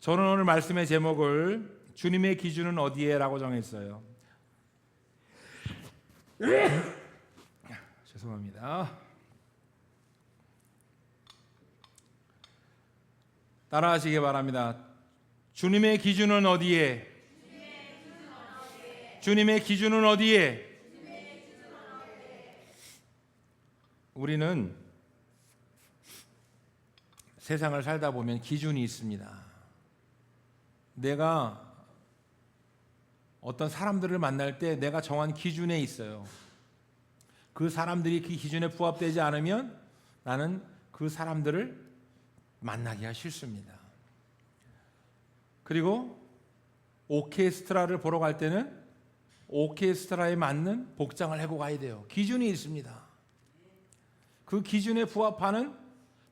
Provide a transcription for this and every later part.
저는 오늘 말씀의 제목을 주님의 기준은 어디에? 라고 정했어요. 죄송합니다. 따라하시기 바랍니다. 주님의 기준은 어디에? 주님의 기준은 어디에? 우리는 세상을 살다 보면 기준이 있습니다. 내가 어떤 사람들을 만날 때 내가 정한 기준에 있어요. 그 사람들이 그 기준에 부합되지 않으면 나는 그 사람들을 만나기가 싫습니다. 그리고 오케스트라를 보러 갈 때는 오케스트라에 맞는 복장을 하고 가야 돼요. 기준이 있습니다. 그 기준에 부합하는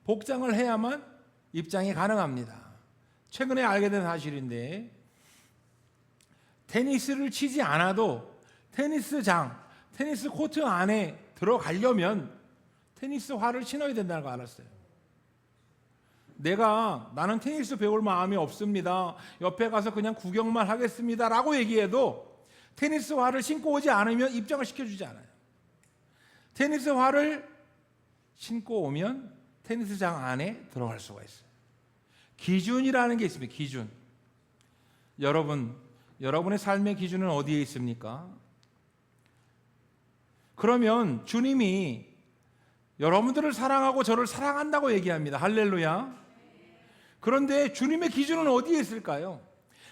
복장을 해야만 입장이 가능합니다. 최근에 알게 된 사실인데, 테니스를 치지 않아도 테니스장, 테니스 코트 안에 들어가려면 테니스화를 신어야 된다는 거 알았어요. 나는 테니스 배울 마음이 없습니다, 옆에 가서 그냥 구경만 하겠습니다 라고 얘기해도 테니스화를 신고 오지 않으면 입장을 시켜주지 않아요. 테니스화를 신고 오면 테니스장 안에 들어갈 수가 있어요. 기준이라는 게 있습니다. 기준. 여러분의 삶의 기준은 어디에 있습니까? 그러면 주님이 여러분들을 사랑하고 저를 사랑한다고 얘기합니다. 할렐루야. 그런데 주님의 기준은 어디에 있을까요?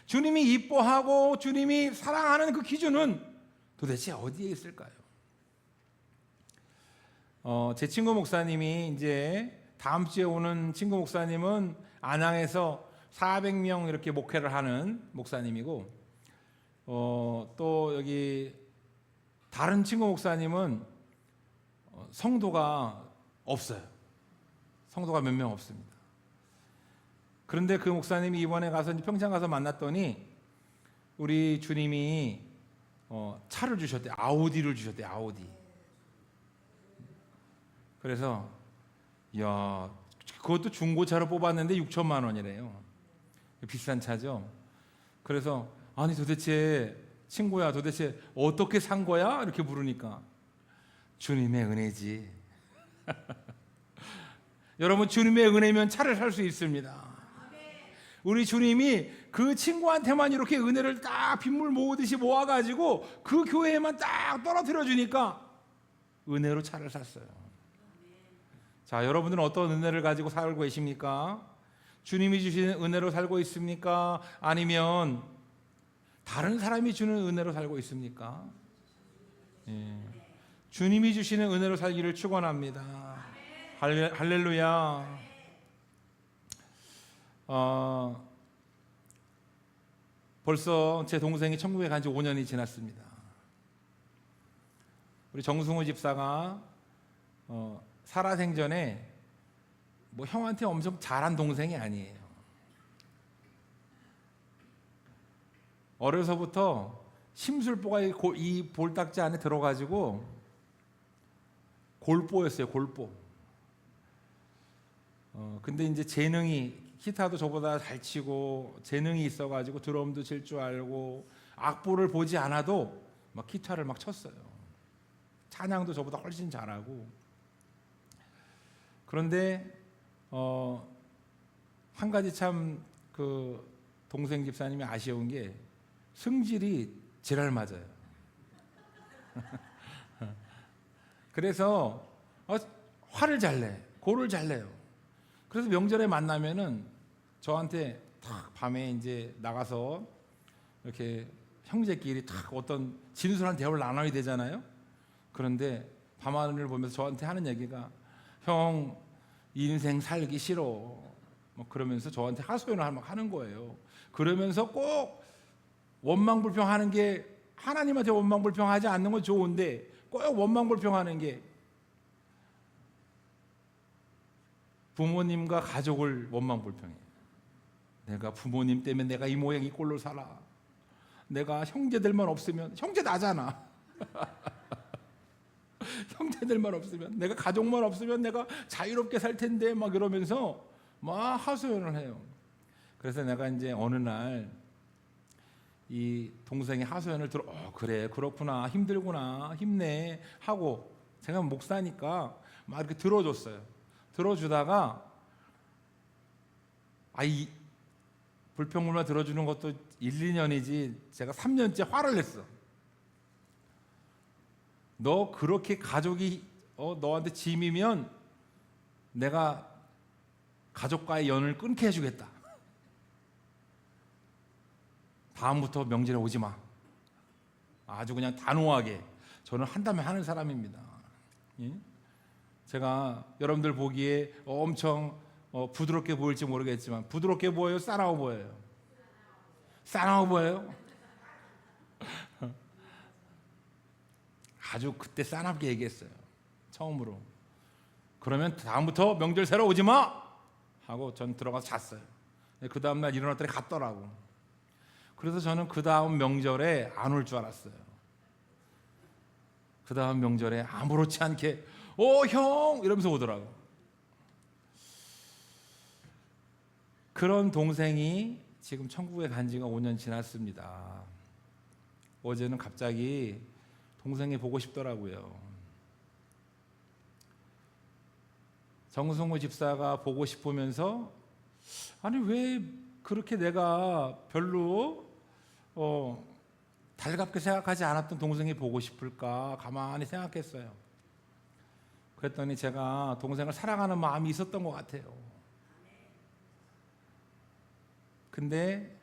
주님이 이뻐하고 주님이 사랑하는 그 기준은 도대체 어디에 있을까요? 제 친구 목사님이 이제 다음 주에 오는 친구 목사님은 안양에서 400명 이렇게 목회를 하는 목사님이고, 또 여기 다른 친구 목사님은 성도가 없어요. 성도가 몇 명 없습니다. 그런데 그 목사님이 이번에 가서 평창 가서 만났더니 우리 주님이 차를 주셨대요. 아우디를 주셨대요. 아우디. 그래서 야, 그것도 중고차로 뽑았는데 6천만 원이래요. 비싼 차죠. 그래서 아니 도대체 친구야, 도대체 어떻게 산 거야? 이렇게 물으니까 주님의 은혜지. 여러분, 주님의 은혜면 차를 살 수 있습니다. 우리 주님이 그 친구한테만 이렇게 은혜를 딱 빗물 모으듯이 모아가지고 그 교회에만 딱 떨어뜨려 주니까 은혜로 차를 샀어요. 자, 여러분들은 어떤 은혜를 가지고 살고 계십니까? 주님이 주시는 은혜로 살고 있습니까? 아니면 다른 사람이 주는 은혜로 살고 있습니까? 예. 주님이 주시는 은혜로 살기를 축원합니다. 할렐루야. 벌써 제 동생이 천국에 간 지 5년이 지났습니다. 우리 정승우 집사가 살아생전에 뭐 형한테 엄청 잘한 동생이 아니에요. 어려서부터 심술보가 이 볼딱지 안에 들어가지고 골보였어요. 골보. 근데 이제 재능이, 기타도 저보다 잘 치고 재능이 있어가지고 드럼도 칠 줄 알고 악보를 보지 않아도 막 기타를 막 쳤어요. 찬양도 저보다 훨씬 잘하고. 그런데 한 가지 참 그 동생 집사님이 아쉬운 게 승질이 지랄 맞아요. 그래서 화를 잘 내, 고를 잘 내요. 그래서 명절에 만나면은 저한테 탁 밤에 이제 나가서 이렇게 형제끼리 탁 어떤 진솔한 대화를 나눠야 되잖아요. 그런데 밤하늘을 보면서 저한테 하는 얘기가, 형 인생 살기 싫어, 뭐 그러면서 저한테 하소연을 하는 거예요. 그러면서 꼭 원망불평하는 게, 하나님한테 원망불평하지 않는 건 좋은데 꼭 원망불평하는 게 부모님과 가족을 원망불평해요. 내가 부모님 때문에 내가 이 모양 이 꼴로 살아. 내가 형제들만 없으면, 형제 나잖아. 형제들만 없으면, 내가 가족만 없으면 내가 자유롭게 살 텐데 막 이러면서 막 하소연을 해요. 그래서 내가 이제 어느 날 이 동생의 하소연을 들어 그래 그렇구나 힘들구나 힘내 하고 제가 목사니까 막 이렇게 들어줬어요. 들어주다가 이 불평불만 들어주는 것도 1, 2년이지 제가 3년째 화를 냈어. 너 그렇게 가족이 너한테 짐이면 내가 가족과의 연을 끊게 해주겠다. 다음부터 명절에 오지 마. 아주 그냥 단호하게. 저는 한다면 하는 사람입니다. 예? 제가 여러분들 보기에 엄청 부드럽게 보일지 모르겠지만 부드럽게 보여요? 싸나워 보여요? 싸나워 보여요? 아주 그때 싸납게 얘기했어요. 처음으로. 그러면 다음부터 명절 새로 오지 마! 하고 전 들어가서 잤어요. 그 다음날 일어났더니 갔더라고. 그래서 저는 그 다음 명절에 안 올 줄 알았어요. 그 다음 명절에 아무렇지 않게 형! 이러면서 오더라고. 그런 동생이 지금 천국에 간 지가 5년 지났습니다. 어제는 갑자기 동생이 보고 싶더라고요. 정승호 집사가 보고 싶으면서 아니 왜 그렇게 내가 별로 달갑게 생각하지 않았던 동생이 보고 싶을까 가만히 생각했어요. 그랬더니 제가 동생을 사랑하는 마음이 있었던 것 같아요. 근데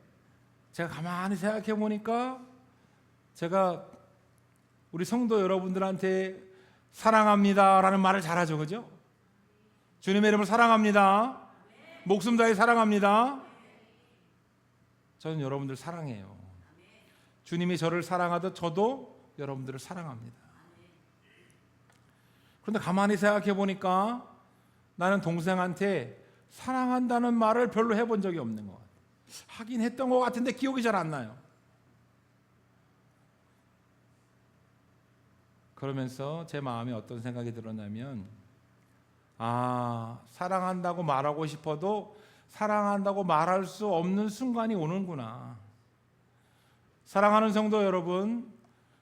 제가 가만히 생각해 보니까 제가 우리 성도 여러분들한테 사랑합니다 라는 말을 잘하죠. 그죠? 주님의 이름을 사랑합니다. 목숨 다해 사랑합니다. 저는 여러분들 사랑해요. 주님이 저를 사랑하듯 저도 여러분들을 사랑합니다. 그런데 가만히 생각해 보니까 나는 동생한테 사랑한다는 말을 별로 해본 적이 없는 것 같아요. 하긴 했던 것 같은데 기억이 잘 안 나요. 그러면서 제 마음에 어떤 생각이 들었냐면 사랑한다고 말하고 싶어도 사랑한다고 말할 수 없는 순간이 오는구나. 사랑하는 성도 여러분,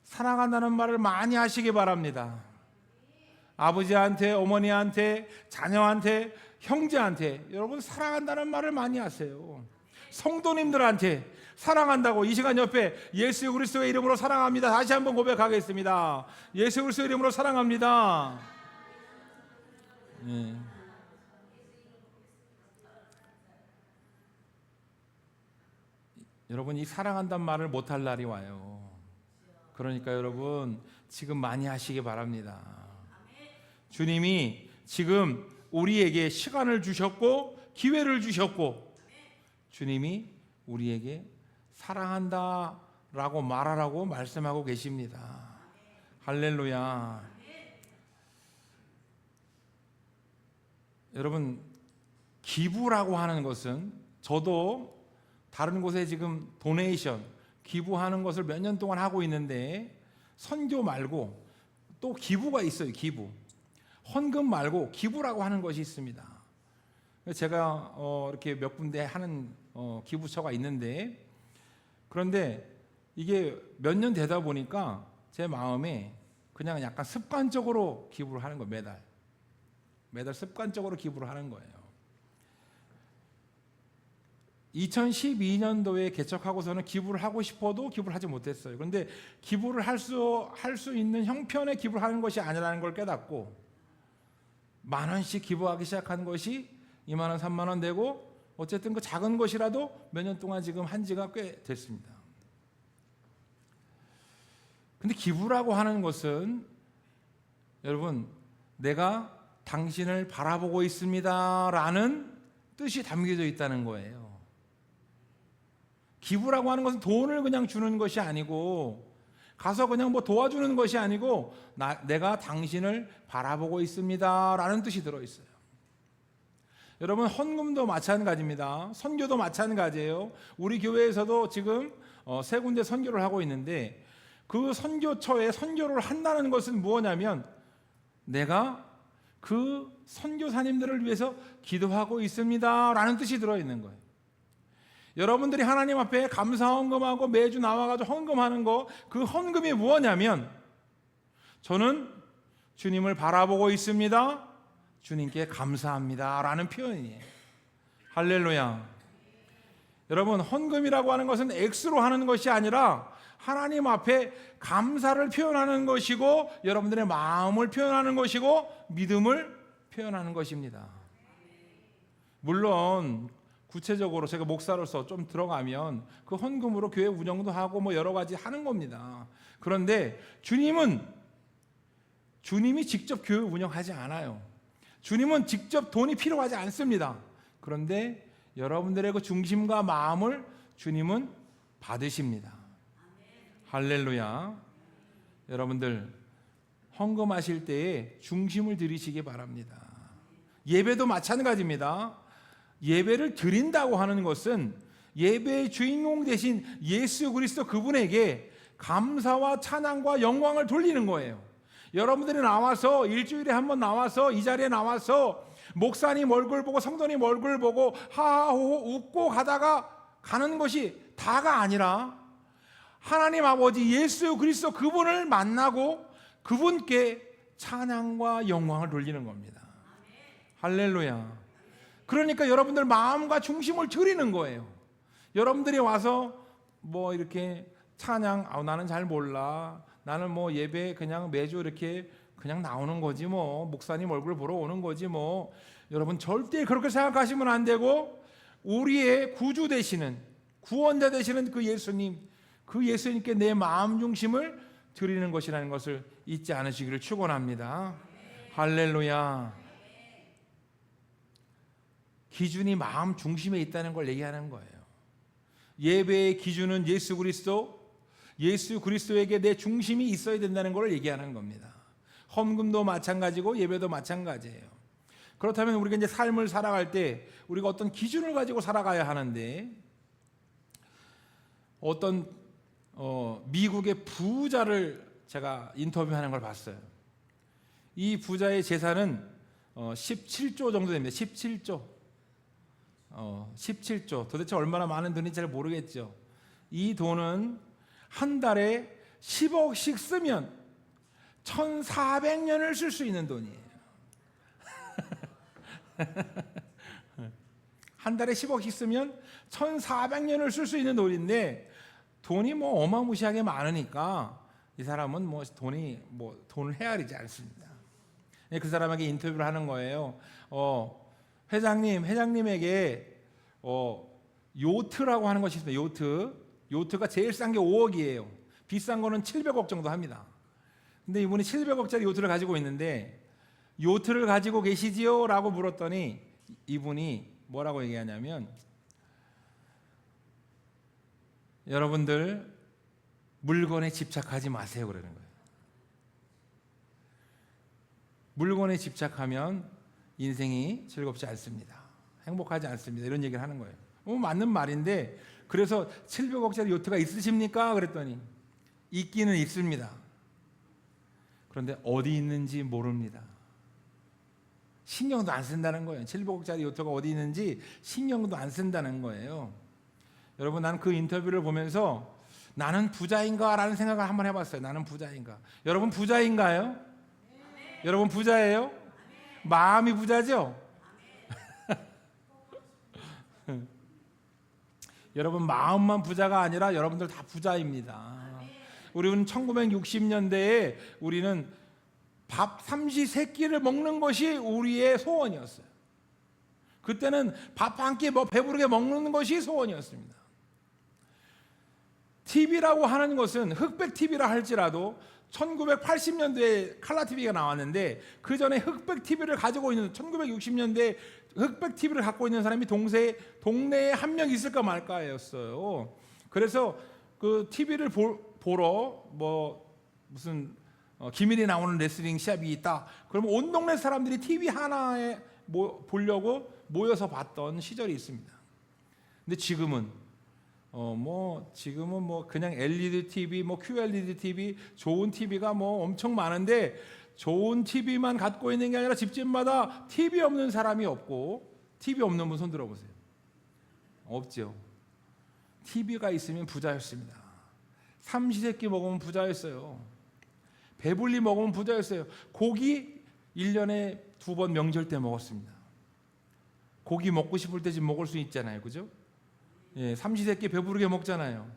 사랑한다는 말을 많이 하시기 바랍니다. 아버지한테, 어머니한테, 자녀한테, 형제한테 여러분 사랑한다는 말을 많이 하세요. 성도님들한테 사랑한다고 이 시간 옆에 예수 그리스도의 이름으로 사랑합니다. 다시 한번 고백하겠습니다. 예수 그리스도의 이름으로 사랑합니다. 네. 여러분 이 사랑한다는 말을 못할 날이 와요. 그러니까 여러분 지금 많이 하시기 바랍니다. 주님이 지금 우리에게 시간을 주셨고 기회를 주셨고 주님이 우리에게 사랑한다라고 말하라고 말씀하고 계십니다. 할렐루야. 여러분 기부라고 하는 것은 저도 다른 곳에 지금 도네이션 기부하는 것을 몇 년 동안 하고 있는데 선교 말고 또 기부가 있어요. 기부 헌금 말고 기부라고 하는 것이 있습니다. 제가 이렇게 몇 군데 하는 기부처가 있는데 그런데 이게 몇 년 되다 보니까 제 마음에 그냥 약간 습관적으로 기부를 하는 거예요. 매달 습관적으로 기부를 하는 거예요. 2012년도에 개척하고서는 기부를 하고 싶어도 기부를 하지 못했어요. 그런데 기부를 할 수 있는 형편의 기부를 하는 것이 아니라는 걸 깨닫고 10,000원씩 기부하기 시작한 것이 20,000원, 30,000원 되고 어쨌든 그 작은 것이라도 몇 년 동안 지금 한 지가 꽤 됐습니다. 근데 기부라고 하는 것은 여러분 내가 당신을 바라보고 있습니다 라는 뜻이 담겨져 있다는 거예요. 기부라고 하는 것은 돈을 그냥 주는 것이 아니고 가서 그냥 뭐 도와주는 것이 아니고 내가 당신을 바라보고 있습니다 라는 뜻이 들어있어요. 여러분 헌금도 마찬가지입니다. 선교도 마찬가지예요. 우리 교회에서도 지금 세 군데 선교를 하고 있는데 그 선교처에 선교를 한다는 것은 무엇냐면 내가 그 선교사님들을 위해서 기도하고 있습니다 라는 뜻이 들어있는 거예요. 여러분들이 하나님 앞에 감사 헌금하고 매주 나와가지고 헌금하는 거, 그 헌금이 뭐냐면 저는 주님을 바라보고 있습니다, 주님께 감사합니다 라는 표현이에요. 할렐루야. 여러분, 헌금이라고 하는 것은 액수로 하는 것이 아니라 하나님 앞에 감사를 표현하는 것이고, 여러분들의 마음을 표현하는 것이고, 믿음을 표현하는 것입니다. 물론 구체적으로 제가 목사로서 좀 들어가면 그 헌금으로 교회 운영도 하고 뭐 여러 가지 하는 겁니다. 그런데 주님이 직접 교회 운영하지 않아요. 주님은 직접 돈이 필요하지 않습니다. 그런데 여러분들의 그 중심과 마음을 주님은 받으십니다. 할렐루야. 여러분들 헌금하실 때에 중심을 드리시기 바랍니다. 예배도 마찬가지입니다. 예배를 드린다고 하는 것은 예배의 주인공 되신 예수 그리스도 그분에게 감사와 찬양과 영광을 돌리는 거예요. 여러분들이 나와서 일주일에 한 번 나와서 이 자리에 나와서 목사님 얼굴 보고 성도님 얼굴 보고 하하호호 웃고 가다가 가는 것이 다가 아니라 하나님 아버지 예수 그리스도 그분을 만나고 그분께 찬양과 영광을 돌리는 겁니다. 할렐루야. 그러니까 여러분들 마음과 중심을 드리는 거예요. 여러분들이 와서 뭐 이렇게 찬양, 나는 잘 몰라, 나는 뭐 예배 그냥 매주 이렇게 그냥 나오는 거지 뭐, 목사님 얼굴 보러 오는 거지 뭐, 여러분 절대 그렇게 생각하시면 안 되고, 우리의 구주 되시는, 구원자 되시는 그 예수님, 그 예수님께 내 마음 중심을 드리는 것이라는 것을 잊지 않으시기를 축원합니다. 할렐루야. 기준이 마음 중심에 있다는 걸 얘기하는 거예요. 예배의 기준은 예수 그리스도에게 내 중심이 있어야 된다는 걸 얘기하는 겁니다. 헌금도 마찬가지고 예배도 마찬가지예요. 그렇다면 우리가 이제 삶을 살아갈 때 우리가 어떤 기준을 가지고 살아가야 하는데, 어떤 미국의 부자를 제가 인터뷰하는 걸 봤어요. 이 부자의 재산은 17조 정도 됩니다. 17조. 도대체 얼마나 많은 돈인지 잘 모르겠죠. 이 돈은 한 달에 10억씩 쓰면 1400년을 쓸 수 있는 돈이에요. 한 달에 10억씩 쓰면 1400년을 쓸 수 있는 돈인데, 돈이 뭐 어마무시하게 많으니까 이 사람은 뭐 돈을 헤아리지 않습니다. 그 사람에게 인터뷰를 하는 거예요. 회장님에게 요트라고 하는 것이 있습니다. 요트가 제일 싼 게 5억이에요. 비싼 거는 700억 정도 합니다. 근데 이분이 700억짜리 요트를 가지고 있는데, 요트를 가지고 계시지요? 라고 물었더니 이분이 뭐라고 얘기하냐면, 여러분들 물건에 집착하지 마세요 그러는 거예요. 물건에 집착하면 인생이 즐겁지 않습니다. 행복하지 않습니다. 이런 얘기를 하는 거예요. 맞는 말인데, 그래서 700억짜리 요트가 있으십니까? 그랬더니 있기는 있습니다. 그런데 어디 있는지 모릅니다. 신경도 안 쓴다는 거예요. 700억짜리 요트가 어디 있는지 신경도 안 쓴다는 거예요. 여러분, 나는 그 인터뷰를 보면서 나는 부자인가? 라는 생각을 한번 해봤어요. 나는 부자인가? 여러분 부자인가요? 네. 여러분 부자예요? 네. 마음이 부자죠? 여러분 마음만 부자가 아니라 여러분들 다 부자입니다. 우리는 1960년대에 우리는 밥 삼시세끼를 먹는 것이 우리의 소원이었어요. 그때는 밥 한 끼 배부르게 먹는 것이 소원이었습니다. TV라고 하는 것은 흑백 TV라 할지라도 1980년대에 칼라 TV가 나왔는데, 그 전에 흑백 TV를 가지고 있는 1960년대 흑백 TV를 갖고 있는 사람이 동네에 한 명 있을까 말까였어요. 그래서 그 TV를 보러 무슨 기밀이 나오는 레슬링 시합이 있다. 그러면 온 동네 사람들이 TV 하나에 보려고 모여서 봤던 시절이 있습니다. 근데 지금은 그냥 LED TV, QLED TV, 좋은 TV가 엄청 많은데, 좋은 TV만 갖고 있는 게 아니라 집집마다 TV 없는 사람이 없고, TV 없는 분 손 들어보세요. 없죠. TV가 있으면 부자였습니다. 삼시세끼 먹으면 부자였어요. 배불리 먹으면 부자였어요. 고기 1년에 2번 명절 때 먹었습니다. 고기 먹고 싶을 때 지금 먹을 수 있잖아요. 그죠? 예, 삼시세끼 배부르게 먹잖아요.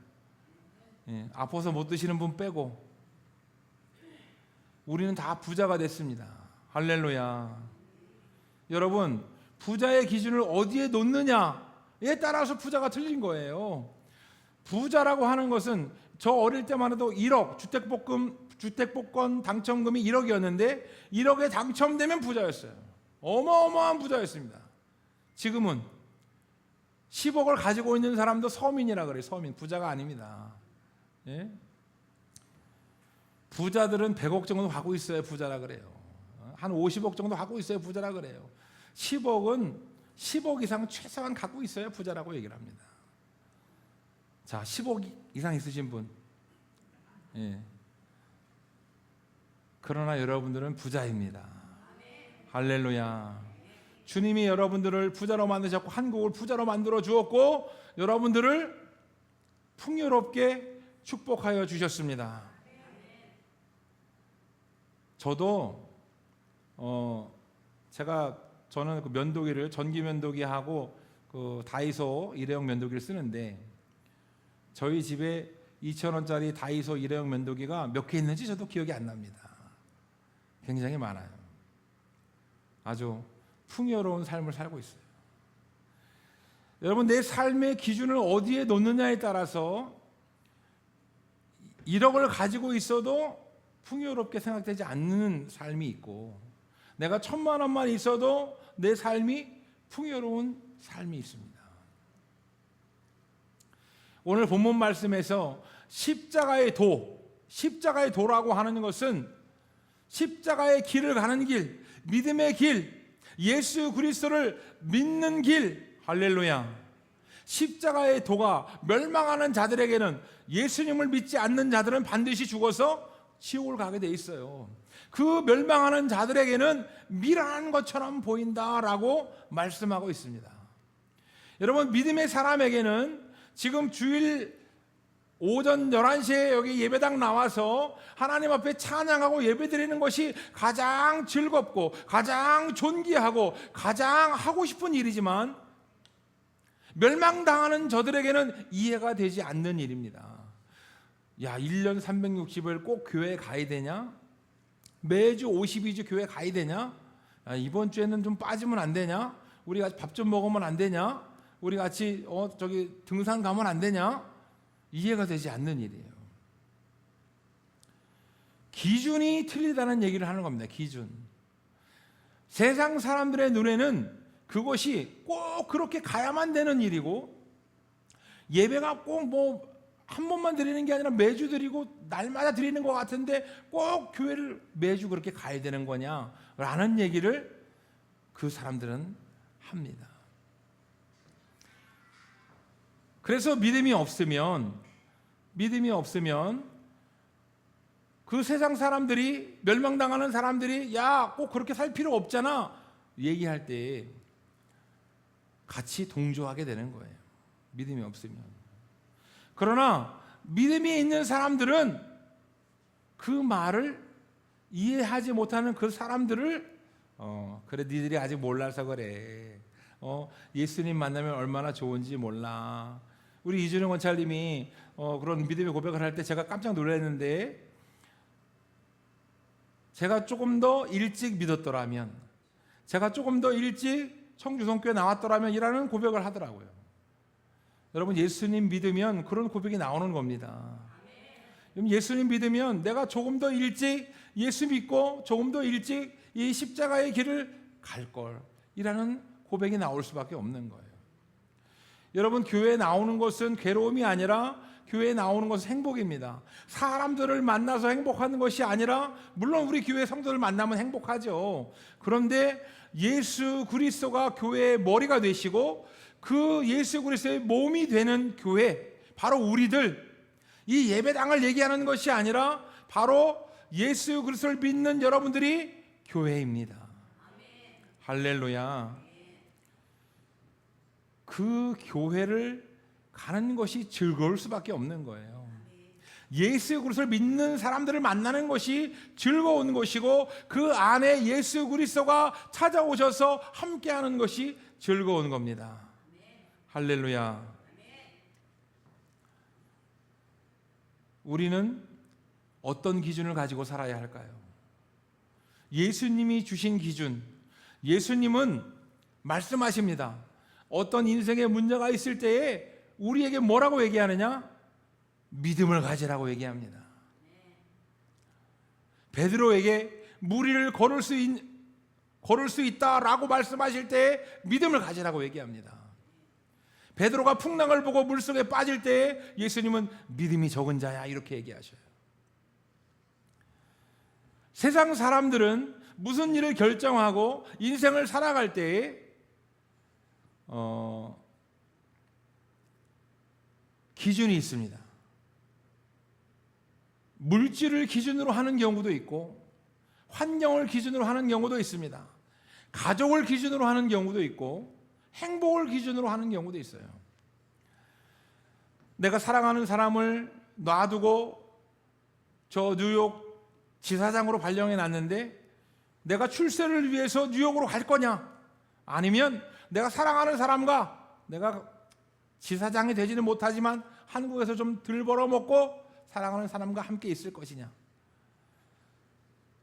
예, 아파서 못 드시는 분 빼고 우리는 다 부자가 됐습니다. 할렐루야. 여러분, 부자의 기준을 어디에 놓느냐에 따라서 부자가 틀린 거예요. 부자라고 하는 것은 저 어릴 때만 해도 1억 주택복권 당첨금이 1억이었는데 1억에 당첨되면 부자였어요. 어마어마한 부자였습니다. 지금은 10억을 가지고 있는 사람도 서민이라 그래요. 서민, 부자가 아닙니다. 예? 부자들은 100억 정도 갖고 있어야 부자라 그래요. 한 50억 정도 갖고 있어야 부자라 그래요. 10억은 10억 이상 최소한 갖고 있어야 부자라고 얘기를 합니다. 자, 10억 이상 있으신 분. 예. 그러나 여러분들은 부자입니다. 할렐루야. 주님이 여러분들을 부자로 만드셨고 한국을 부자로 만들어 주었고 여러분들을 풍요롭게 축복하여 주셨습니다. 저도 저는 그 면도기를 전기 면도기하고 그 다이소 일회용 면도기를 쓰는데 저희 집에 2,000원짜리 다이소 일회용 면도기가 몇 개 있는지 저도 기억이 안 납니다. 굉장히 많아요. 아주 풍요로운 삶을 살고 있어요. 여러분, 내 삶의 기준을 어디에 놓느냐에 따라서 1억을 가지고 있어도 풍요롭게 생각되지 않는 삶이 있고 내가 1,000만 원만 있어도 내 삶이 풍요로운 삶이 있습니다. 오늘 본문 말씀에서 십자가의 도라고 하는 것은 십자가의 길을 가는 길, 믿음의 길, 예수 그리스도를 믿는 길, 할렐루야. 십자가의 도가 멸망하는 자들에게는 예수님을 믿지 않는 자들은 반드시 죽어서 지옥을 가게 돼 있어요. 그 멸망하는 자들에게는 미련한 것처럼 보인다라고 말씀하고 있습니다. 여러분, 믿음의 사람에게는 지금 주일 오전 11시에 여기 예배당 나와서 하나님 앞에 찬양하고 예배드리는 것이 가장 즐겁고 가장 존귀하고 가장 하고 싶은 일이지만 멸망당하는 저들에게는 이해가 되지 않는 일입니다. 야, 1년 360일 꼭 교회에 가야 되냐? 매주 52주 교회 가야 되냐? 야, 이번 주에는 좀 빠지면 안 되냐? 우리 같이 밥 좀 먹으면 안 되냐? 우리 같이 등산 가면 안 되냐? 이해가 되지 않는 일이에요. 기준이 틀리다는 얘기를 하는 겁니다. 기준. 세상 사람들의 눈에는 그것이 꼭 그렇게 가야만 되는 일이고 예배가 꼭 한 번만 드리는 게 아니라 매주 드리고 날마다 드리는 것 같은데 꼭 교회를 매주 그렇게 가야 되는 거냐라는 얘기를 그 사람들은 합니다. 그래서 믿음이 없으면 그 세상 사람들이 멸망당하는 사람들이 야, 꼭 그렇게 살 필요 없잖아 얘기할 때 같이 동조하게 되는 거예요. 믿음이 없으면. 그러나 믿음이 있는 사람들은 그 말을 이해하지 못하는 그 사람들을 그래 니들이 아직 몰라서 그래. 예수님 만나면 얼마나 좋은지 몰라. 우리 이준영 원찰님이 그런 믿음의 고백을 할 때 제가 깜짝 놀랐는데 제가 조금 더 일찍 믿었더라면 제가 조금 더 일찍 청주성교회 나왔더라면 이라는 고백을 하더라고요. 여러분, 예수님 믿으면 그런 고백이 나오는 겁니다. 예수님 믿으면 내가 조금 더 일찍 예수 믿고 조금 더 일찍 이 십자가의 길을 갈걸 이라는 고백이 나올 수밖에 없는 거예요. 여러분, 교회에 나오는 것은 괴로움이 아니라 교회에 나오는 것은 행복입니다. 사람들을 만나서 행복하는 것이 아니라 물론 우리 교회 성도를 만나면 행복하죠. 그런데 예수 그리스도가 교회의 머리가 되시고 그 예수 그리스도의 몸이 되는 교회, 바로 우리들, 이 예배당을 얘기하는 것이 아니라 바로 예수 그리스도를 믿는 여러분들이 교회입니다. 할렐루야. 그 교회를 가는 것이 즐거울 수밖에 없는 거예요. 예수 그리스도를 믿는 사람들을 만나는 것이 즐거운 것이고 그 안에 예수 그리스도가 찾아오셔서 함께하는 것이 즐거운 겁니다. 할렐루야. 우리는 어떤 기준을 가지고 살아야 할까요? 예수님이 주신 기준, 예수님은 말씀하십니다. 어떤 인생에 문제가 있을 때에 우리에게 뭐라고 얘기하느냐? 믿음을 가지라고 얘기합니다. 베드로에게 무리를 걸을 수 있다라고 말씀하실 때 믿음을 가지라고 얘기합니다. 베드로가 풍랑을 보고 물속에 빠질 때 예수님은 믿음이 적은 자야 이렇게 얘기하셔요. 세상 사람들은 무슨 일을 결정하고 인생을 살아갈 때에 기준이 있습니다. 물질을 기준으로 하는 경우도 있고 환경을 기준으로 하는 경우도 있습니다. 가족을 기준으로 하는 경우도 있고 행복을 기준으로 하는 경우도 있어요. 내가 사랑하는 사람을 놔두고 저 뉴욕 지사장으로 발령해 놨는데 내가 출세를 위해서 뉴욕으로 갈 거냐? 아니면 내가 사랑하는 사람과 내가 지사장이 되지는 못하지만 한국에서 좀 덜 벌어먹고 사랑하는 사람과 함께 있을 것이냐?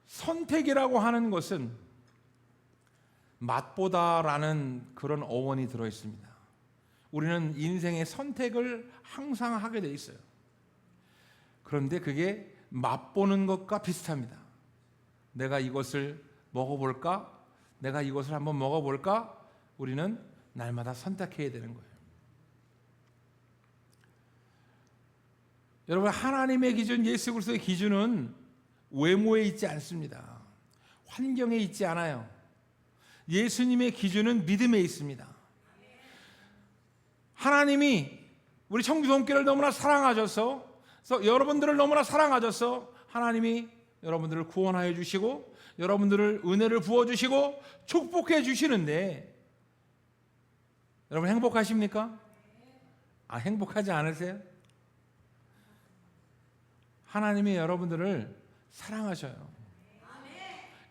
선택이라고 하는 것은 맛보다라는 그런 어원이 들어있습니다. 우리는 인생의 선택을 항상 하게 돼 있어요. 그런데 그게 맛보는 것과 비슷합니다. 내가 이것을 먹어볼까? 내가 이것을 한번 먹어볼까? 우리는 날마다 선택해야 되는 거예요. 여러분, 하나님의 기준, 예수 그리스도의 기준은 외모에 있지 않습니다. 환경에 있지 않아요. 예수님의 기준은 믿음에 있습니다. 하나님이 우리 청주동교를 너무나 사랑하셔서 여러분들을 너무나 사랑하셔서 하나님이 여러분들을 구원하여 주시고 여러분들을 은혜를 부어주시고 축복해 주시는데 여러분 행복하십니까? 행복하지 않으세요? 하나님이 여러분들을 사랑하셔요.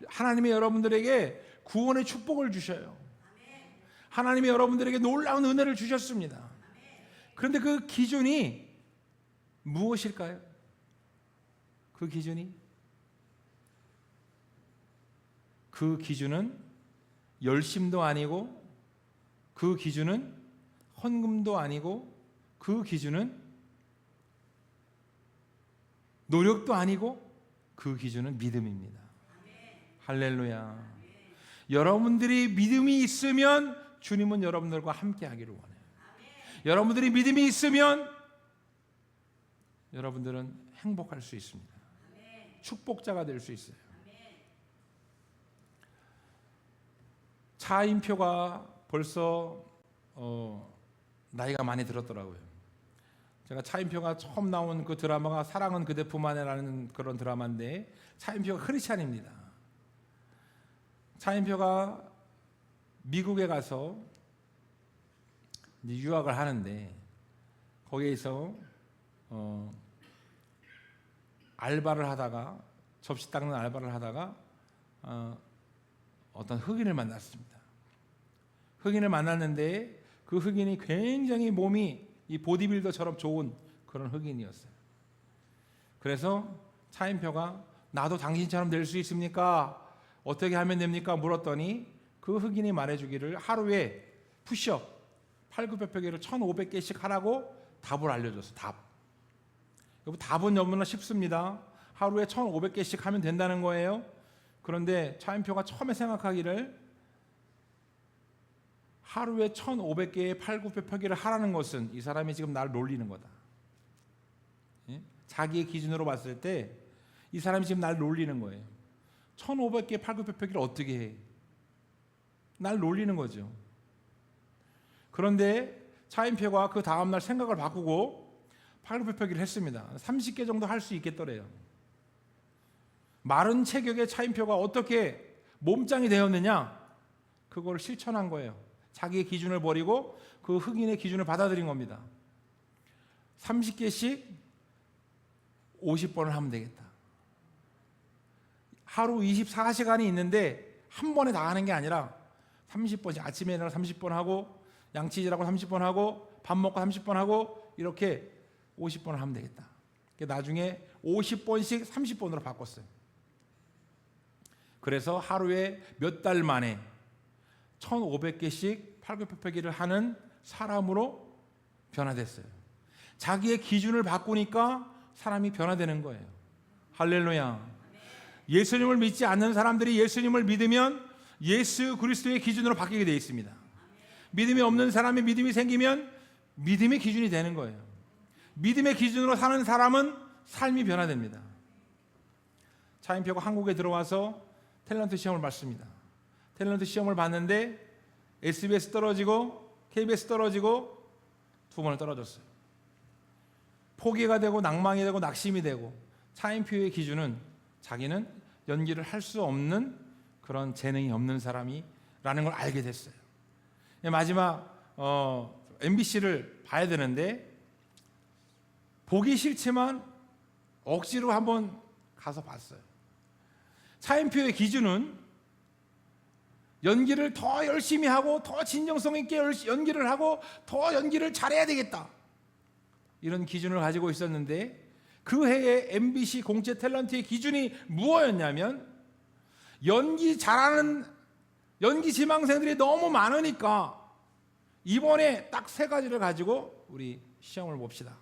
하나님이 여러분들에게 구원의 축복을 주셔요. 하나님이 여러분들에게 놀라운 은혜를 주셨습니다. 그런데 그 기준이 무엇일까요? 그 기준은 열심도 아니고 그 기준은 헌금도 아니고 그 기준은 노력도 아니고 그 기준은 믿음입니다. 할렐루야. 여러분들이 믿음이 있으면 주님은 여러분들과 함께 하기를 원해요. 여러분들이 믿음이 있으면 여러분들은 행복할 수 있습니다. 축복자가 될 수 있어요. 차인표가 벌써 나이가 많이 들었더라고요. 제가 차인표가 처음 나온 그 드라마가 사랑은 그대 품 안에라는 그런 드라마인데 차인표가 크리스찬입니다. 차인표가 미국에 가서 유학을 하는데 거기에서 알바를 하다가 접시 닦는 알바를 하다가 어떤 흑인을 만났습니다. 흑인을 만났는데 그 흑인이 굉장히 몸이 이 보디빌더처럼 좋은 그런 흑인이었어요. 그래서 차인표가 나도 당신처럼 될 수 있습니까? 어떻게 하면 됩니까? 물었더니 그 흑인이 말해주기를 하루에 푸시업 8,900 개를 1,500개씩 하라고 답을 알려줬어. 답은 너무나 쉽습니다. 하루에 1,500개씩 하면 된다는 거예요. 그런데 차인표가 처음에 생각하기를 하루에 1,500개의 8,900표기를 하라는 것은 이 사람이 지금 나를 놀리는 거다. 자기의 기준으로 봤을 때 이 사람이 지금 나를 놀리는 거예요. 1,500개 8,900표기를 어떻게 해? 날 놀리는 거죠. 그런데 차인표가 그 다음날 생각을 바꾸고 8,900표기를 했습니다. 30개 정도 할 수 있겠더래요. 마른 체격의 차인표가 어떻게 몸짱이 되었느냐? 그걸 실천한 거예요. 자기의 기준을 버리고 그 흑인의 기준을 받아들인 겁니다. 30개씩 50번을 하면 되겠다. 하루 24시간이 있는데 한 번에 다 하는 게 아니라 30번씩, 아침에 일어나 30번 하고 양치질하고 30번 하고 밥 먹고 30번 하고 이렇게 50번을 하면 되겠다. 나중에 50번씩 30번으로 바꿨어요. 그래서 하루에 몇 달 만에 1500개씩 팔굽혀펴기를 하는 사람으로 변화됐어요. 자기의 기준을 바꾸니까 사람이 변화되는 거예요. 할렐루야. 예수님을 믿지 않는 사람들이 예수님을 믿으면 예수 그리스도의 기준으로 바뀌게 되어 있습니다. 믿음이 없는 사람이 믿음이 생기면 믿음의 기준이 되는 거예요. 믿음의 기준으로 사는 사람은 삶이 변화됩니다. 차인표가 한국에 들어와서 탤런트 시험을 봤습니다. 탤런트 시험을 봤는데 SBS 떨어지고 KBS 떨어지고 2번을 떨어졌어요. 포기가 되고 낭망이 되고 낙심이 되고, 차인표의 기준은 자기는 연기를 할 수 없는 그런 재능이 없는 사람이라는 걸 알게 됐어요. 마지막 MBC를 봐야 되는데 보기 싫지만 억지로 한번 가서 봤어요. 차인표의 기준은 연기를 더 열심히 하고 더 진정성 있게 연기를 하고 더 연기를 잘해야 되겠다, 이런 기준을 가지고 있었는데 그 해에 MBC 공채 탤런트의 기준이 무엇이었냐면, 연기 잘하는 연기 지망생들이 너무 많으니까 이번에 딱 3가지를 가지고 우리 시험을 봅시다.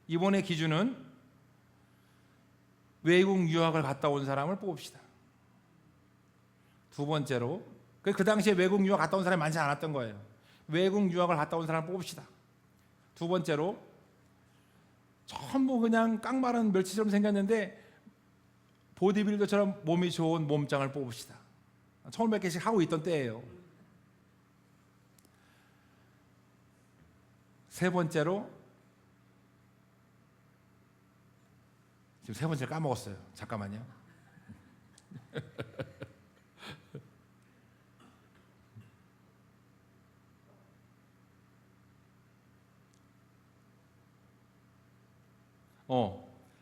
이번의 기준은 외국 유학을 갔다 온 사람을 뽑읍시다. 2번째로, 그 당시에 외국 유학 갔다 온 사람이 많지 않았던 거예요. 외국 유학을 갔다 온 사람을 뽑읍시다. 2번째로, 전부 그냥 깡마른 멸치처럼 생겼는데 보디빌더처럼 몸이 좋은 몸짱을 뽑읍시다. 1500개씩 하고 있던 때예요. 3번째로, 지금 3번째를 까먹었어요. 잠깐만요.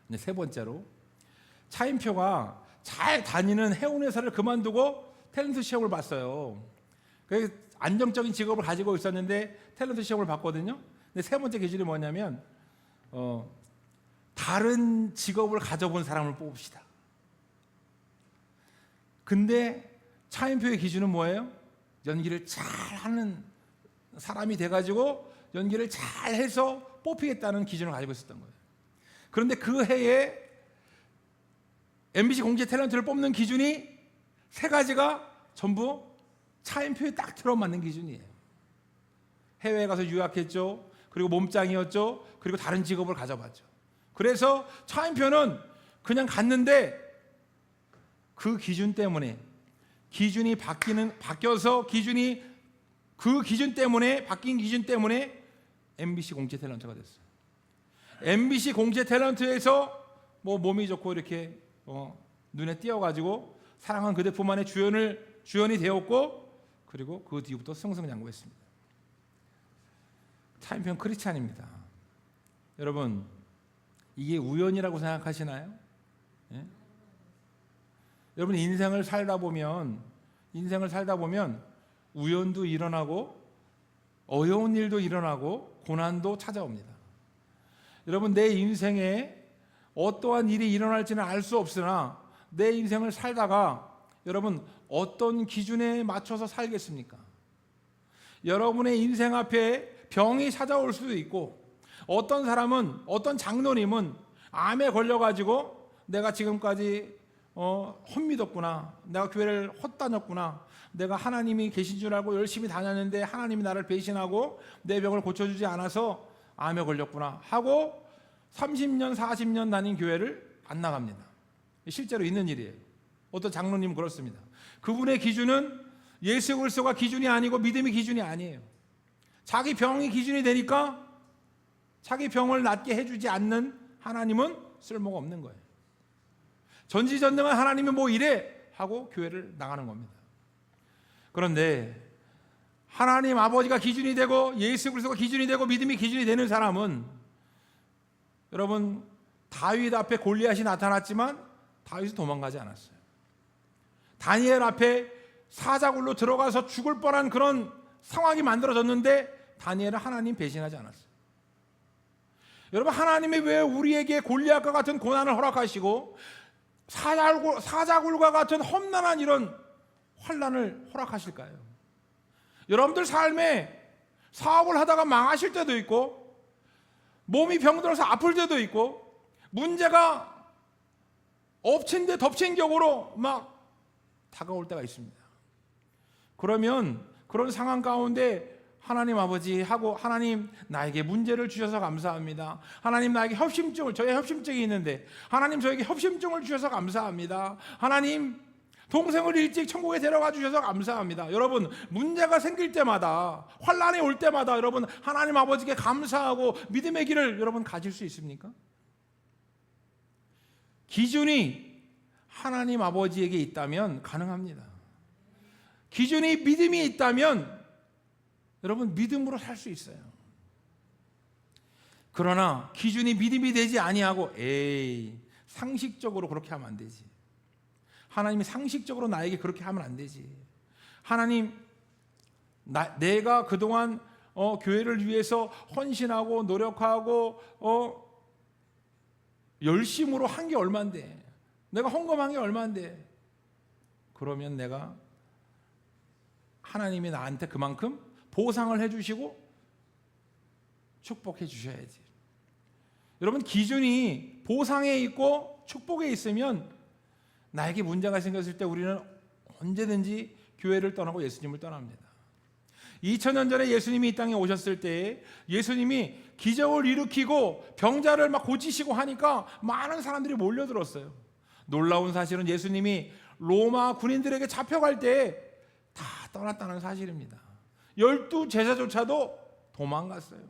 이제 3번째로, 차인표가 잘 다니는 해운회사를 그만두고 탤런트 시험을 봤어요. 그래서 안정적인 직업을 가지고 있었는데 탤런트 시험을 봤거든요. 근데 3번째 기준이 뭐냐면 다른 직업을 가져본 사람을 뽑읍시다. 근데 차인표의 기준은 뭐예요? 연기를 잘하는 사람이 돼가지고 연기를 잘해서 뽑히겠다는 기준을 가지고 있었던 거예요. 그런데 그 해에 MBC 공채 탤런트를 뽑는 기준이 3가지가 전부 차인표에 딱 들어맞는 기준이에요. 해외에 가서 유학했죠. 그리고 몸짱이었죠. 그리고 다른 직업을 가져봤죠. 그래서 차인표는 그냥 갔는데 그 기준 때문에, 기준이 바뀌어서 그 기준 때문에, 바뀐 기준 때문에 MBC 공채 탤런트가 됐어요. MBC 공채 탤런트에서 몸이 좋고 이렇게 눈에 띄어가지고 사랑한 그대뿐만의 주연이 되었고, 그리고 그 뒤부터 승승장구했습니다. 차인표는 크리스찬입니다. 여러분, 이게 우연이라고 생각하시나요? 예? 여러분, 인생을 살다 보면 우연도 일어나고 어려운 일도 일어나고 고난도 찾아옵니다. 여러분, 내 인생에 어떠한 일이 일어날지는 알 수 없으나 내 인생을 살다가 여러분 어떤 기준에 맞춰서 살겠습니까? 여러분의 인생 앞에 병이 찾아올 수도 있고, 어떤 사람은, 어떤 장로님은 암에 걸려가지고 내가 지금까지 헛믿었구나, 내가 교회를 헛다녔구나, 내가 하나님이 계신 줄 알고 열심히 다녔는데 하나님이 나를 배신하고 내 병을 고쳐주지 않아서 암에 걸렸구나 하고 30년 40년 다닌 교회를 안 나갑니다. 실제로 있는 일이에요. 어떤 장로님은 그렇습니다. 그분의 기준은 예수 그리스도가 기준이 아니고 믿음이 기준이 아니에요. 자기 병이 기준이 되니까 자기 병을 낫게 해주지 않는 하나님은 쓸모가 없는 거예요. 전지전능한 하나님이 뭐 이래 하고 교회를 나가는 겁니다. 그런데 하나님 아버지가 기준이 되고 예수 그리스도가 기준이 되고 믿음이 기준이 되는 사람은, 여러분, 다윗 앞에 골리앗이 나타났지만 다윗은 도망가지 않았어요. 다니엘 앞에 사자굴로 들어가서 죽을 뻔한 그런 상황이 만들어졌는데 다니엘은 하나님 배신하지 않았어요. 여러분, 하나님이 왜 우리에게 골리앗과 같은 고난을 허락하시고 사자굴과 같은 험난한 이런 환난을 허락하실까요? 여러분들 삶에 사업을 하다가 망하실 때도 있고, 몸이 병들어서 아플 때도 있고, 문제가 엎친 데 덮친 격으로 막 다가올 때가 있습니다. 그러면 그런 상황 가운데 하나님 아버지 하고, 하나님 나에게 문제를 주셔서 감사합니다. 하나님 나에게 협심증을, 저의 협심증이 있는데 하나님 저에게 협심증을 주셔서 감사합니다. 하나님 동생을 일찍 천국에 데려가 주셔서 감사합니다. 여러분, 문제가 생길 때마다, 환난이 올 때마다 여러분 하나님 아버지께 감사하고 믿음의 길을 여러분 가질 수 있습니까? 기준이 하나님 아버지에게 있다면 가능합니다. 기준이 믿음이 있다면 여러분 믿음으로 살 수 있어요. 그러나 기준이 믿음이 되지 아니하고, 상식적으로 그렇게 하면 안 되지. 하나님이 상식적으로 나에게 그렇게 하면 안 되지. 하나님, 내가 그동안 교회를 위해서 헌신하고 노력하고 열심으로 한 게 얼만데, 내가 헌금한 게 얼만데, 그러면 내가 하나님이 나한테 그만큼 보상을 해주시고 축복해 주셔야지. 여러분, 기준이 보상에 있고 축복에 있으면 나에게 문제가 생겼을 때 우리는 언제든지 교회를 떠나고 예수님을 떠납니다. 2000년 전에 예수님이 이 땅에 오셨을 때 예수님이 기적을 일으키고 병자를 막 고치시고 하니까 많은 사람들이 몰려들었어요. 놀라운 사실은 예수님이 로마 군인들에게 잡혀갈 때 다 떠났다는 사실입니다. 12 제자조차도 도망갔어요.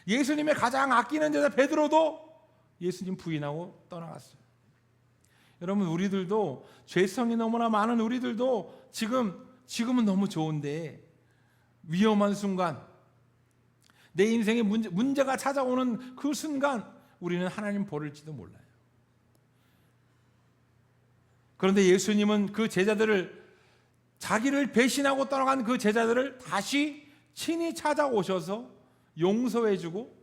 예수님의 가장 아끼는 제자 베드로도 예수님 부인하고 떠나갔어요. 여러분, 우리들도 죄성이 너무나 많은 우리들도 지금은 너무 좋은데 위험한 순간, 내 인생에 문제가 찾아오는 그 순간 우리는 하나님 버릴지도 몰라요. 그런데 예수님은 그 제자들을, 자기를 배신하고 떠나간 그 제자들을 다시 친히 찾아오셔서 용서해주고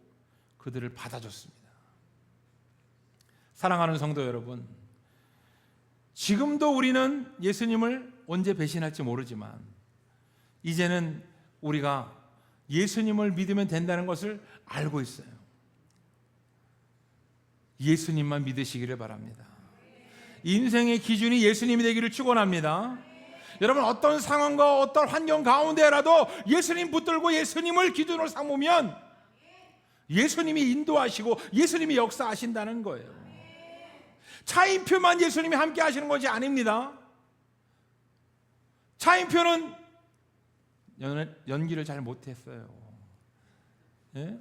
그들을 받아줬습니다. 사랑하는 성도 여러분, 지금도 우리는 예수님을 언제 배신할지 모르지만 이제는 우리가 예수님을 믿으면 된다는 것을 알고 있어요. 예수님만 믿으시기를 바랍니다. 인생의 기준이 예수님이 되기를 축원합니다. 여러분, 어떤 상황과 어떤 환경 가운데라도 예수님 붙들고 예수님을 기준으로 삼으면 예수님이 인도하시고 예수님이 역사하신다는 거예요. 차인표만 예수님이 함께 하시는 것이 아닙니다. 차인표는 연기를 잘 못했어요. 예?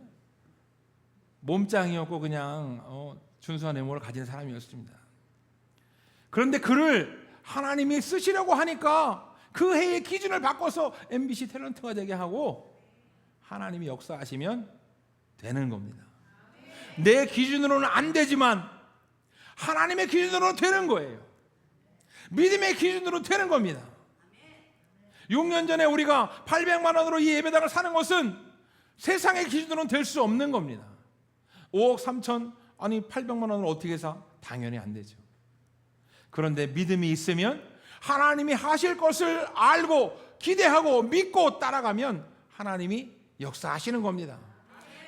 몸짱이었고 그냥 준수한 외모를 가진 사람이었습니다. 그런데 그를 하나님이 쓰시려고 하니까 그 해의 기준을 바꿔서 MBC 탤런트가 되게 하고 하나님이 역사하시면 되는 겁니다. 내 기준으로는 안 되지만 하나님의 기준으로는 되는 거예요. 믿음의 기준으로 되는 겁니다. 6년 전에 우리가 800만 원으로 이 예배당을 사는 것은 세상의 기준으로는 될 수 없는 겁니다. 5억 3천, 아니 800만 원을 어떻게 사? 당연히 안 되죠. 그런데 믿음이 있으면 하나님이 하실 것을 알고 기대하고 믿고 따라가면 하나님이 역사하시는 겁니다.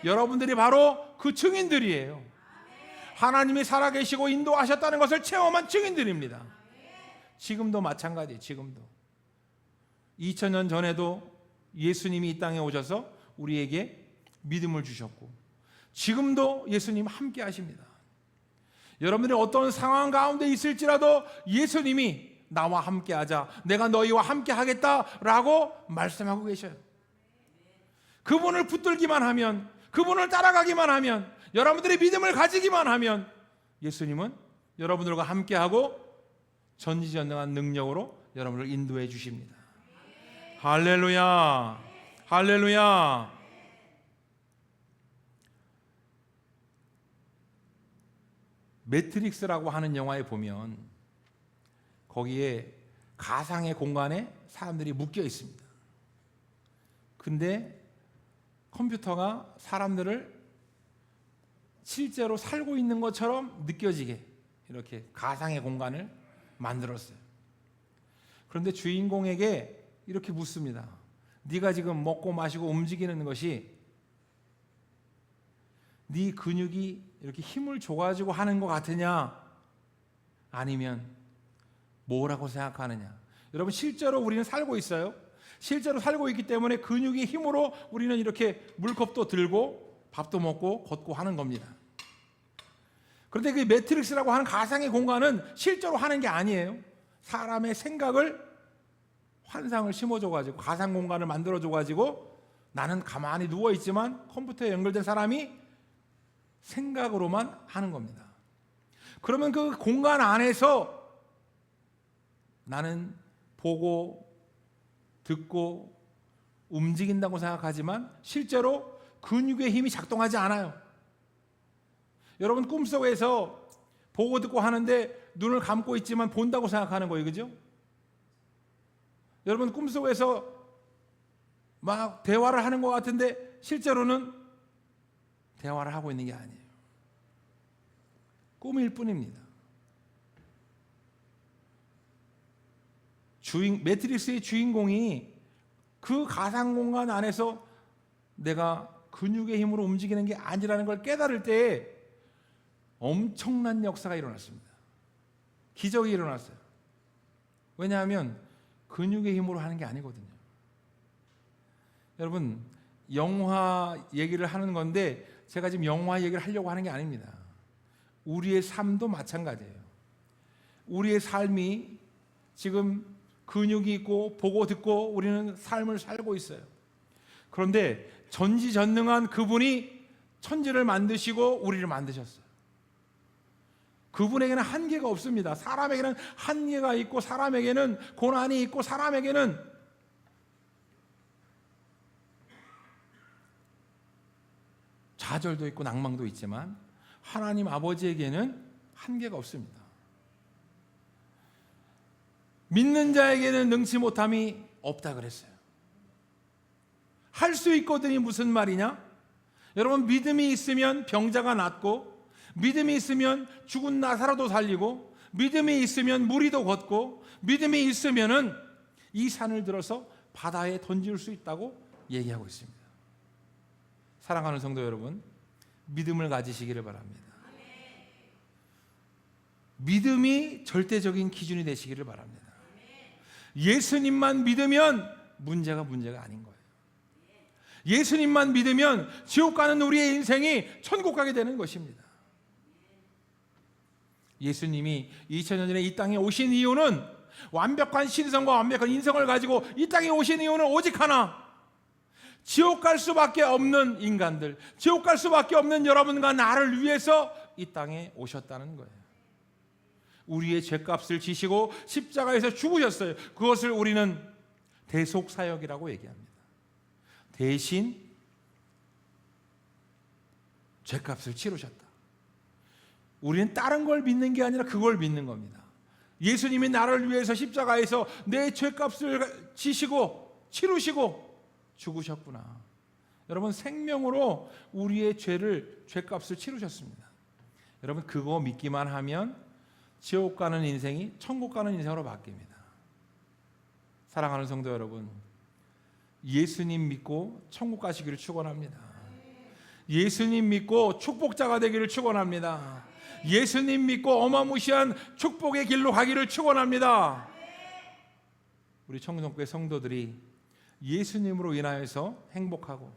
여러분들이 바로 그 증인들이에요. 하나님이 살아계시고 인도하셨다는 것을 체험한 증인들입니다. 지금도 마찬가지예요. 지금도 2000년 전에도 예수님이 이 땅에 오셔서 우리에게 믿음을 주셨고 지금도 예수님 함께 하십니다. 여러분들이 어떤 상황 가운데 있을지라도 예수님이 나와 함께 하자, 내가 너희와 함께 하겠다라고 말씀하고 계셔요. 그분을 붙들기만 하면, 그분을 따라가기만 하면, 여러분들이 믿음을 가지기만 하면 예수님은 여러분들과 함께하고 전지전능한 능력으로 여러분을 인도해 주십니다. 할렐루야. 할렐루야. 매트릭스라고 하는 영화에 보면 거기에 가상의 공간에 사람들이 묶여 있습니다. 근데 컴퓨터가 사람들을 실제로 살고 있는 것처럼 느껴지게 이렇게 가상의 공간을 만들었어요. 그런데 주인공에게 이렇게 묻습니다. 네가 지금 먹고 마시고 움직이는 것이 네 근육이 이렇게 힘을 줘가지고 하는 것 같으냐, 아니면 뭐라고 생각하느냐. 여러분, 실제로 우리는 살고 있어요. 실제로 살고 있기 때문에 근육의 힘으로 우리는 이렇게 물컵도 들고 밥도 먹고 걷고 하는 겁니다. 그런데 그 매트릭스라고 하는 가상의 공간은 실제로 하는 게 아니에요. 사람의 생각을, 환상을 심어줘가지고 가상 공간을 만들어줘가지고 나는 가만히 누워있지만 컴퓨터에 연결된 사람이 생각으로만 하는 겁니다. 그러면 그 공간 안에서 나는 보고 듣고 움직인다고 생각하지만 실제로 근육의 힘이 작동하지 않아요. 여러분, 꿈속에서 보고 듣고 하는데 눈을 감고 있지만 본다고 생각하는 거예요. 그죠? 여러분, 꿈속에서 막 대화를 하는 것 같은데 실제로는 대화를 하고 있는 게 아니에요. 꿈일 뿐입니다. 매트릭스의 주인공이 그 가상 공간 안에서 내가 근육의 힘으로 움직이는 게 아니라는 걸 깨달을 때 엄청난 역사가 일어났습니다. 기적이 일어났어요. 왜냐하면 근육의 힘으로 하는 게 아니거든요. 여러분, 영화 얘기를 하는 건데 제가 지금 영화 얘기를 하려고 하는 게 아닙니다. 우리의 삶도 마찬가지예요. 우리의 삶이 지금 근육이 있고 보고 듣고 우리는 삶을 살고 있어요. 그런데 전지전능한 그분이 천지를 만드시고 우리를 만드셨어요. 그분에게는 한계가 없습니다. 사람에게는 한계가 있고 사람에게는 고난이 있고 사람에게는 좌절도 있고 낭망도 있지만 하나님 아버지에게는 한계가 없습니다. 믿는 자에게는 능치 못함이 없다 그랬어요. 할 수 있거든이 무슨 말이냐? 여러분, 믿음이 있으면 병자가 낫고, 믿음이 있으면 죽은 나사로도 살리고, 믿음이 있으면 무리도 걷고, 믿음이 있으면은 이 산을 들어서 바다에 던질 수 있다고 얘기하고 있습니다. 사랑하는 성도 여러분, 믿음을 가지시기를 바랍니다. 믿음이 절대적인 기준이 되시기를 바랍니다. 예수님만 믿으면 문제가 아닌 거예요. 예수님만 믿으면 지옥 가는 우리의 인생이 천국 가게 되는 것입니다. 예수님이 2000년 전에 이 땅에 오신 이유는, 완벽한 신성과 완벽한 인성을 가지고 이 땅에 오신 이유는 오직 하나, 지옥 갈 수밖에 없는 인간들, 지옥 갈 수밖에 없는 여러분과 나를 위해서 이 땅에 오셨다는 거예요. 우리의 죄값을 지시고 십자가에서 죽으셨어요. 그것을 우리는 대속사역이라고 얘기합니다. 대신 죄값을 치르셨다. 우리는 다른 걸 믿는 게 아니라 그걸 믿는 겁니다. 예수님이 나를 위해서 십자가에서 내 죄값을 지시고 치르시고 죽으셨구나. 여러분, 생명으로 우리의 죄값을 치르셨습니다. 여러분, 그거 믿기만 하면 지옥 가는 인생이 천국 가는 인생으로 바뀝니다. 사랑하는 성도 여러분, 예수님 믿고 천국 가시기를 축원합니다. 예수님 믿고 축복자가 되기를 축원합니다. 예수님 믿고 어마무시한 축복의 길로 가기를 축원합니다. 우리 청송교회 성도들이 예수님으로 인하여서 행복하고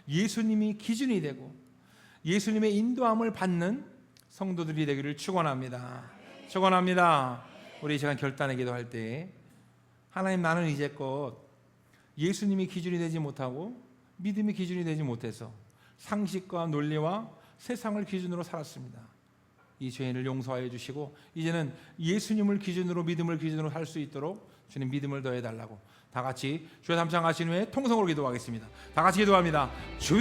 예수님이 기준이 되고 예수님의 인도함을 받는 성도들이 되기를 축원합니다. 축원합니다. 우리 이 시간 결단의 기도할 때, 하나님, 나는 이제껏 예수님이 기준이 되지 못하고 믿음이 기준이 되지 못해서 상식과 논리와 세상을 기준으로 살았습니다. 이 죄인을 용서하여 주시고 이제는 예수님을 기준으로, 믿음을 기준으로 살 수 있도록 주님 믿음을 더해 달라고 다 같이 주여 삼창하신 후에 통성으로 기도하겠습니다. 다 같이 기도합니다. 주여